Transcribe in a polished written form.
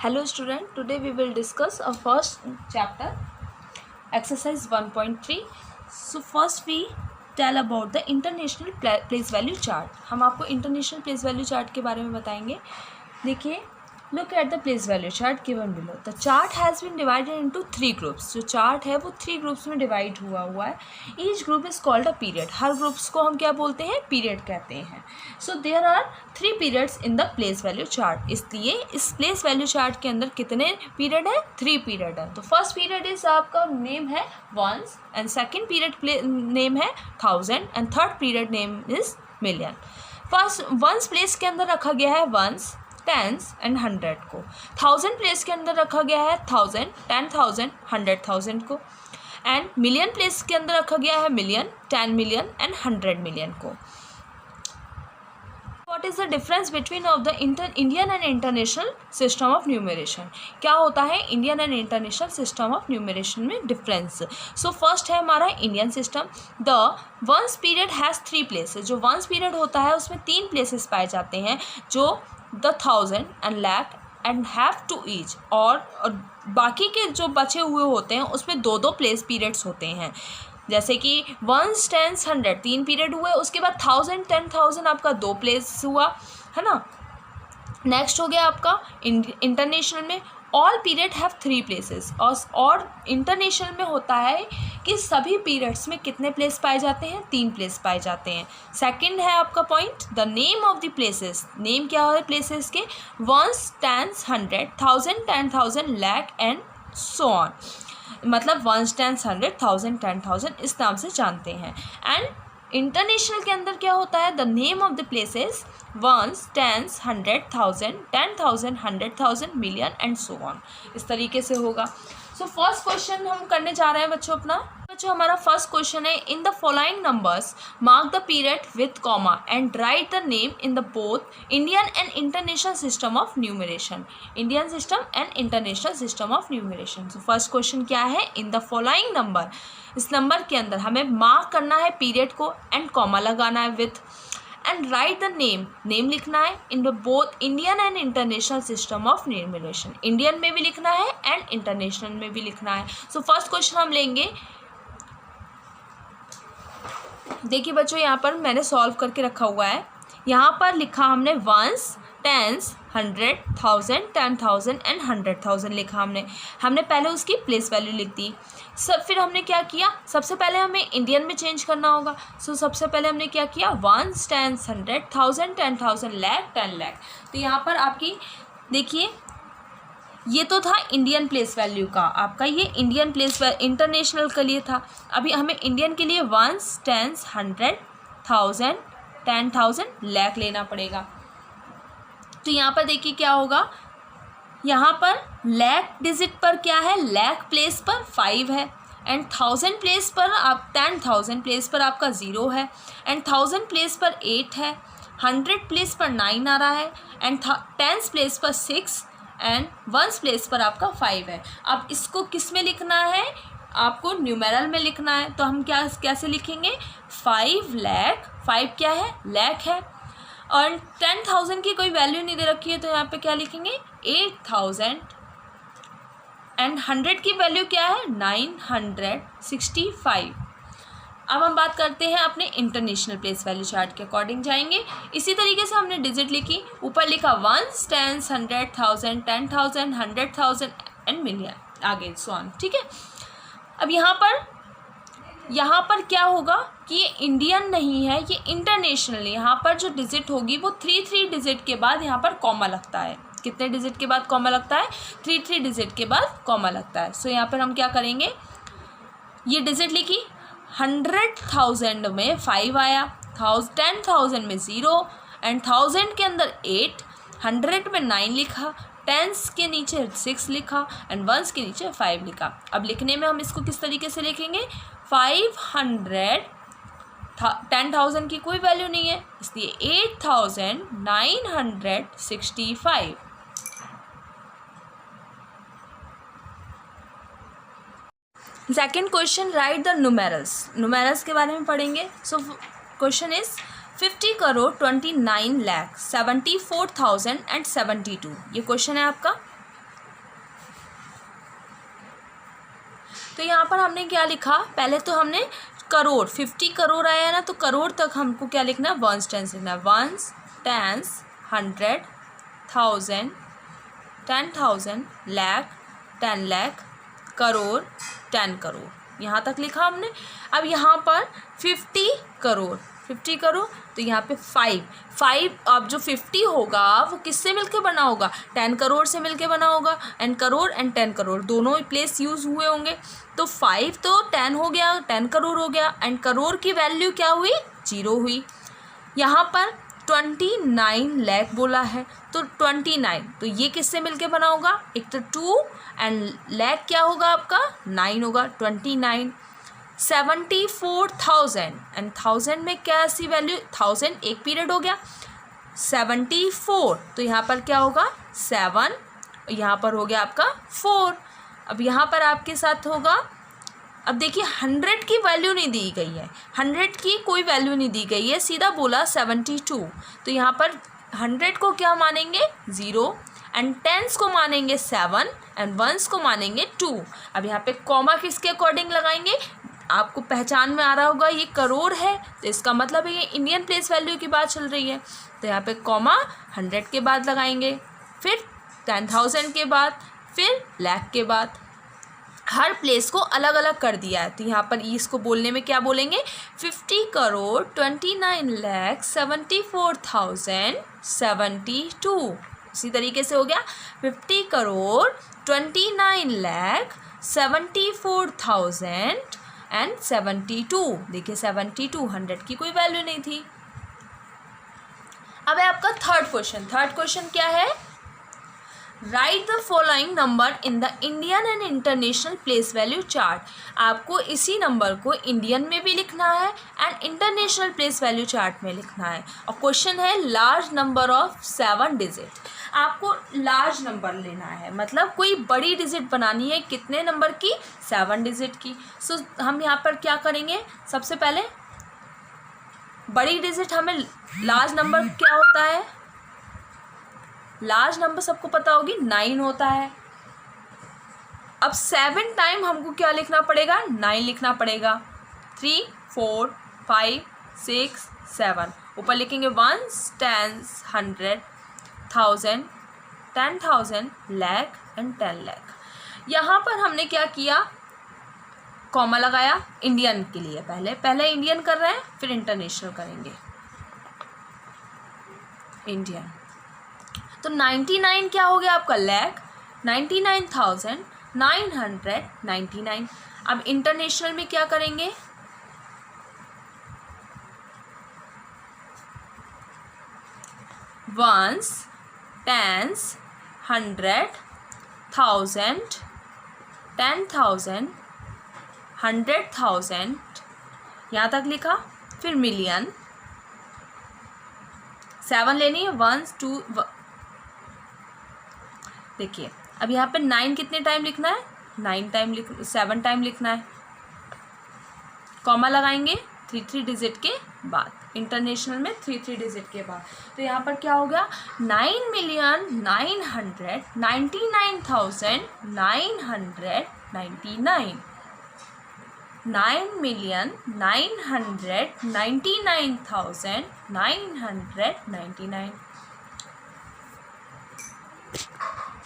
Hello student, today we will discuss our first chapter, exercise 1.3. So first we tell about the international place value chart. हम आपको international place value chart के बारे में बताएंगे. देखिए, look at the place value chart given below. The chart has been divided into 3 groups. जो chart है वो 3 ग्रुप्स में डिवाइड हुआ है. Each group is called a period. Her groups को हम क्या बोलते हैं? पीरियड कहते हैं. So there are 3 periods in the place value chart. इसलिए इस place value chart के अंदर कितने पीरियड है? 3 पीरियड है. तो फर्स्ट पीरियड इज आपका नेम है ones, and second period name है 1000, and third period name is million. First ones place के अंदर रखा गया है वंस, टेंस एंड 100 को. 1000 प्लेस के अंदर रखा गया है 1000, 10,000, 100,000 को. एंड मिलियन प्लेस के अंदर रखा गया है मिलियन, 10 मिलियन एंड 100 मिलियन को. What is the difference between of the Indian and international system of numeration? क्या होता है Indian and international system of numeration में डिफरेंस? सो फर्स्ट है हमारा Indian system. The ones period has 3 places. जो ones period होता है उसमें 3 प्लेसेस पाए जाते हैं, जो the 1000 and lakh and have two each. और बाकी के जो बचे हुए होते हैं उसमें 2-2 प्लेस पीरियड्स होते हैं. जैसे कि वंस, टेंस, 100 3 पीरियड हुए. उसके बाद 1000, 10,000 आपका 2 प्लेस हुआ है ना. नेक्स्ट हो गया आपका इंटरनेशनल में ऑल पीरियड हैव 3 प्लेसेस. और इंटरनेशनल में होता है कि सभी पीरियड्स में कितने प्लेस पाए जाते हैं? 3 प्लेस पाए जाते हैं. सेकंड है आपका point the name of the places. Name क्या है प्लेसेस के? Ones, tens, 100, 1000, 10,000, lakh and so on. मतलब वंस, टेंस, 100, 1000, 10,000 इस नाम से जानते हैं. एंड इंटरनेशनल के अंदर क्या होता है? The name of the places ones, tens, 100, 1000, 10,000, 100,000, million and so on. इस तरीके से होगा. सो फर्स्ट क्वेश्चन हम करने जा रहे हैं बच्चों अपना. बच्चों हमारा फर्स्ट क्वेश्चन है in the following numbers mark the period with comma and right the name in the both Indian and international system of numeration. Indian system and international system of numeration. So first question क्या है? In the following number. इस number के अंदर हमें mark करना है period को and comma लगाना है with, and right the name. Name लिखना है in both Indian and international system of numeration. Indian में भी लिखना है एंड इंटरनेशनल में भी लिखना है. सो फर्स्ट क्वेश्चन हम लेंगे. देखिए बच्चों यहाँ पर मैंने सॉल्व करके रखा हुआ है. यहाँ पर लिखा हमने वंस, टेंस, 100, 1000, 10,000 एंड 100,000 लिखा हमने पहले उसकी प्लेस वैल्यू लिख दी. फिर हमने क्या किया? सबसे पहले हमें इंडियन में चेंज करना होगा. सो सबसे पहले हमने क्या किया? Ones, tens, 100, 1000, 10,000, lakh, 10 lakh. तो यहाँ पर आपकी देखिए ये तो था इंडियन प्लेस वैल्यू का आपका. ये इंडियन प्लेस इंटरनेशनल के लिए था. अभी हमें इंडियन के लिए वंस, टेंस, 100, 1000, 10,000, lakh लेना पड़ेगा. तो यहाँ पर देखिए क्या होगा. यहाँ पर lakh डिजिट पर क्या है? lakh प्लेस पर 5 है, एंड 1000 प्लेस पर आप 10,000 प्लेस पर आपका 0 है, एंड 1000 प्लेस पर 8 है, 100 प्लेस पर 9 आ रहा है, एंड 10 प्लेस पर 6 एंड वंस प्लेस पर आपका 5 है. अब इसको किस में लिखना है? आपको न्यूमेरल में लिखना है. तो हम कैसे लिखेंगे? 5 lakh. 5 क्या है? lakh है. और 10,000 की कोई वैल्यू नहीं दे रखी है, तो यहाँ पे क्या लिखेंगे? 8,000. एंड 100 की वैल्यू क्या है? 965. अब हम बात करते हैं अपने इंटरनेशनल प्लेस वैल्यू चार्ट के अकॉर्डिंग जाएंगे. इसी तरीके से हमने डिजिट लिखी. ऊपर लिखा वंस, टेंस, 100, 1000, 10,000, 100,000 एंड मिलियन, आगे सो ऑन. ठीक है. अब यहाँ पर क्या होगा कि ये इंडियन नहीं है, ये इंटरनेशनल. यहाँ पर जो डिजिट होगी वो 3 डिजिट के बाद यहाँ पर कॉमा लगता है. कितने डिजिट के बाद कॉमा लगता है? 3 डिजिट के बाद कॉमा लगता है. सो यहाँ पर हम क्या करेंगे? ये डिजिट लिखी. 100,000 में 5 आया, 10,000 में 0, एंड 1000 के अंदर 8, 100 में 9 लिखा, टेंस के नीचे 6 लिखा, एंड वंस के नीचे 5 लिखा. अब लिखने में हम इसको किस तरीके से लिखेंगे? 500, 10,000 की कोई वैल्यू नहीं है, इसलिए 8,965. Second question right the numerals. Numerals के बारे में पढ़ेंगे. So question is 50 crore 29 lakh 74,072. ये क्वेश्चन है आपका. तो यहाँ पर हमने क्या लिखा, पहले तो हमने करोड़, 50 करोड़ आया ना, तो करोड़ तक हमको क्या लिखना है, वंस टेंस लिखना है। वंस, टेंस, 100, 1000, 10,000, लाख, 10 लाख, करोड़, 10 करोड़, यहाँ तक लिखा हमने। अब यहाँ पर 50 करोड़, 50 करोड़, तो यहाँ पे 5 अब जो 50 होगा वो किससे मिलके बना होगा, 10 करोड़ से मिलके बना होगा। एंड करोड़ एंड 10 करोड़ दोनों ही प्लेस यूज़ हुए होंगे, तो 5 तो 10 हो गया, 10 करोड़ हो गया, एंड करोड़ की वैल्यू क्या हुई, 0 हुई। यहाँ पर 29 लाख बोला है, तो 29, तो ये किससे मिलके बना होगा, एक तो 2 एंड लाख क्या होगा आपका 9 होगा, 29। 74,000 एंड 1000 में क्या ऐसी वैल्यू, 1000 एक पीरियड हो गया, 74, तो यहाँ पर क्या होगा 7, यहाँ पर हो गया आपका 4। अब यहाँ पर आपके साथ होगा, अब देखिए 100 की वैल्यू नहीं दी गई है, 100 की कोई वैल्यू नहीं दी गई है, सीधा बोला 72, तो यहाँ पर 100 को क्या मानेंगे 0, एंड टेंस को मानेंगे 7, एंड वंस को मानेंगे 2। अब यहाँ पे कॉमा किसके अकॉर्डिंग लगाएंगे, आपको पहचान में आ रहा होगा ये करोड़ है, तो इसका मतलब है ये इंडियन प्लेस वैल्यू की बात चल रही है, तो यहाँ पे कॉमा 100 के बाद लगाएंगे, फिर 10,000 के बाद, फिर लाख के बाद, हर प्लेस को अलग अलग कर दिया है। तो यहाँ पर इसको बोलने में क्या बोलेंगे, 50 करोड़ 29,74,072। इसी तरीके से हो गया 50 करोड़ 29,74,072। देखिए 72, 100 की कोई वैल्यू नहीं थी। अब है आपका थर्ड क्वेश्चन। थर्ड क्वेश्चन क्या है, right the following number in the Indian and international place value chart. आपको इसी नंबर को इंडियन में भी लिखना है and international place value chart में लिखना है, और क्वेश्चन है लार्ज नंबर ऑफ 7 डिजिट। आपको लार्ज नंबर लेना है, मतलब कोई बड़ी डिजिट बनानी है, कितने नंबर की, 7 डिजिट की। सो हम यहाँ पर क्या करेंगे, सबसे पहले बड़ी डिजिट, हमें लार्ज नंबर क्या होता है, लार्ज नंबर सबको पता होगी 9 होता है। अब 7 टाइम हमको क्या लिखना पड़ेगा, 9 लिखना पड़ेगा। 3, 4, 5, 6, 7, ऊपर लिखेंगे 1s, 10s, 100, 1000, 10,000, lakh and 10 lakh. यहाँ पर हमने क्या किया, कॉमा लगाया इंडियन के लिए, पहले इंडियन कर रहे हैं, फिर इंटरनेशनल करेंगे। इंडियन, तो 99 क्या हो गया आपका, लाख, 99,999। अब इंटरनेशनल में क्या करेंगे, वंस, टेंस, 100, 1000, 10,000, 100,000, यहाँ तक लिखा, फिर मिलियन, 7 लेनी है, 1, 2, देखिए अब यहाँ पे 9 कितने टाइम लिखना है, 9 टाइम 7 टाइम लिखना है, कॉमा लगाएंगे 3 डिजिट के बाद, इंटरनेशनल में 3 डिजिट के बाद। तो यहाँ पर क्या हो गया, 9,999,999, 9,999,999।